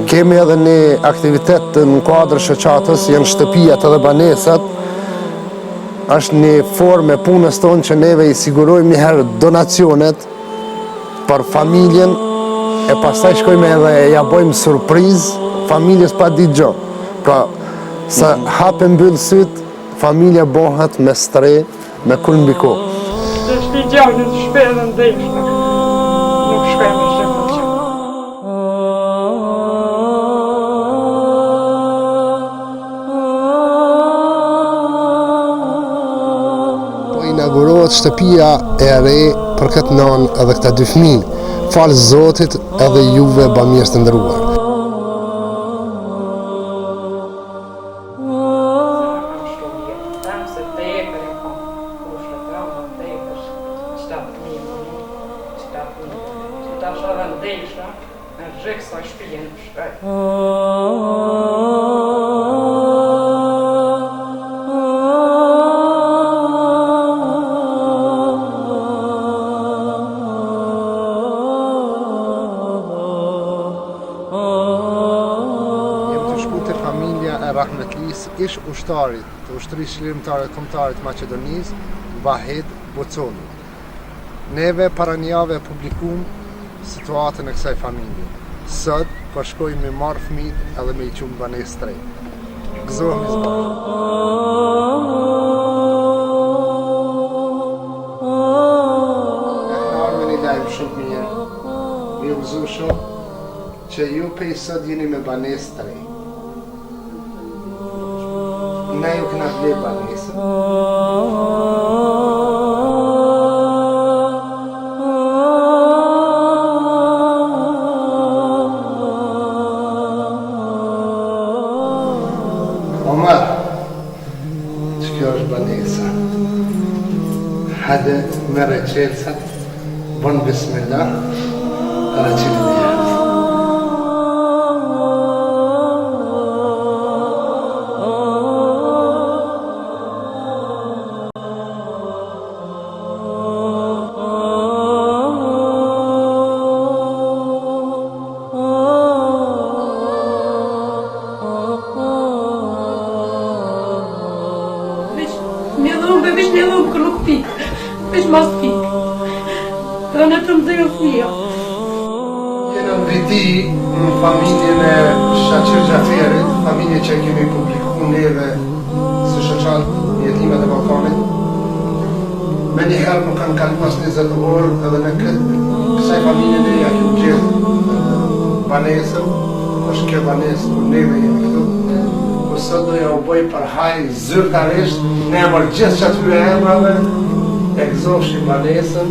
Kemi edhe një aktivitet në kuadrë shoqatës, janë shtëpijat edhe banesat. Është një formë e punës tonë që neve i sigurojmë një herë donacionet për familjen, e pastaj shkojmë edhe ja bojmë surprizë familjes pa ditë gjë. Pra, sa hape mbyll syt, familja bohat me stre, me kull mbi kohë. Është i gjallë të shpejtë në ndeshme. Nuk shkojmë në shqipë. Inaugurohet shtëpia e re për këtë nanë edhe këta dy fëmijë. Falë Zotit edhe juve bamirës të ndëruar. Rahmetlis ish ushtarit të ushtrisë çlirimtare kombëtare të Maqedonisë, Vahed Boconi. Neve para një jave publikum situatën e kësaj familje. Sot po shkojmë me marr fëmijët edhe me i qumë banesë tre. Gëzohemi së bashku. Në një lajm shumë mirë, ju gëzu shumë që ju pej sot jeni me banesë tre. Na ju këna vle banesë. Omar, që kjo është banesa? Hade merre qelësat, bon bismillah, edhe qilin e jetë. Veç një lumë kërë nuk pikë, veç mas pikë. Dhe në të mdhejë fëmija. Jena në viti në familjen e Shaqir Gjaferit, familje që kemi publiku neve së shoqat jetimet e Ballkanit. Me njëherë nuk kanë kalu pas 20 orë edhe në kësaj familje ne ja kjo gjithë banesën, është kjo banesë kur neve jemi këtu. Sot do ja u bëj për haj zyrtarisht, ne emër gjithë që atyre emrave, e gëzofshim banesën,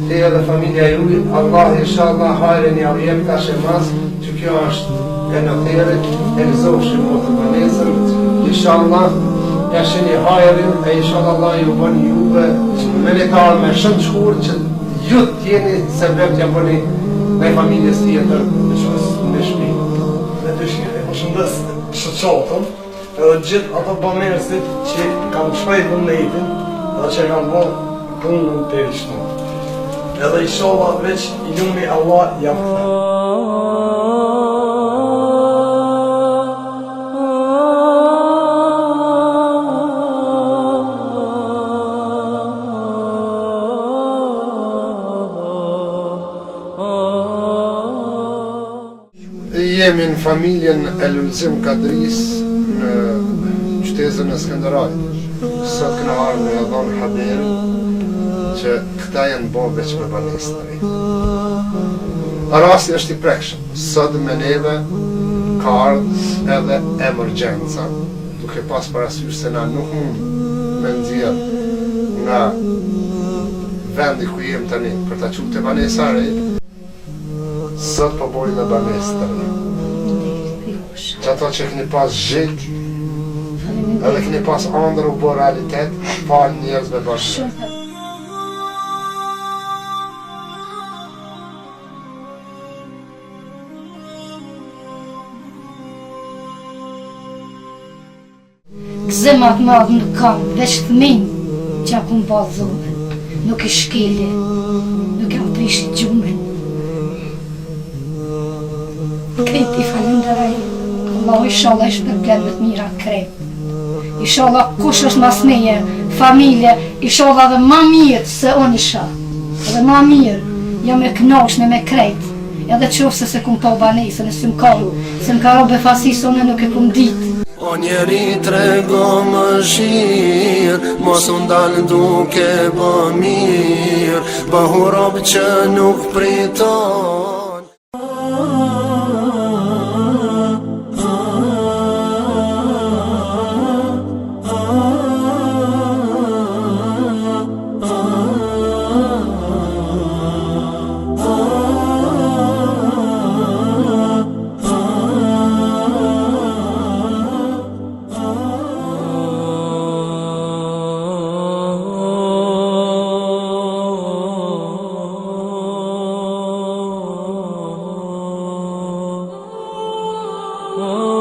te edhe familja juj, Allah inshallah hajren ja u jep tash e mas, që kjo është e në therit, e gëzofshim motër banesën, inshallah, ja sheni hajrin, e inshallah Allah ju bëni juve, militar me shumë shkur, që ju t'jeni sebeb t'ja bëni me familjes tjetër, në shpi. Dhe të shkire, më shëndes shoqatën, edhe gjithë ato bamerësit që kanë shpejtë në jetin dhe që kanë bërë punën të rishtë. Edhe inshallah veç lumi Allah jam këta. Jemi në familjen e Lulzim Kadris në qytetin e Skënderajit. Sot këna ardhur me dhënë haber që këta janë bërë veç me banesë të re. Rasti është i prekshëm. Sot me neve ka ardhur edhe emergjenca, duke pas parasysh se na nuk mund me nxjerr nga vendi ku jem tani për ta quajtur banesa re. Sot po bojnë dhe banesë të re. Që ato që këni pas zhik, edhe këni pas andër u bo realitet, falë njerëzve bashkë. Gëzimat madhë nuk kam, veç thëmin që akun pa dhove, nuk i shkele, nuk jam prishit gjumin. Krejt I falenderoj. Allahu inshallah I shpërblen me të mira krejt. Inshallah kush është mas meje, familje, inshallah dhe ma mirë se unë isha. Dhe ma mirë, jam e kënaqshme me krejt. Edhe qofse se kum pa banesën, se m'ka robe fasis, unë nuk e kum ditë. O njeri trego më shirë, mos ndalë duke bë mirë, bëhu rob që nuk priton. Oh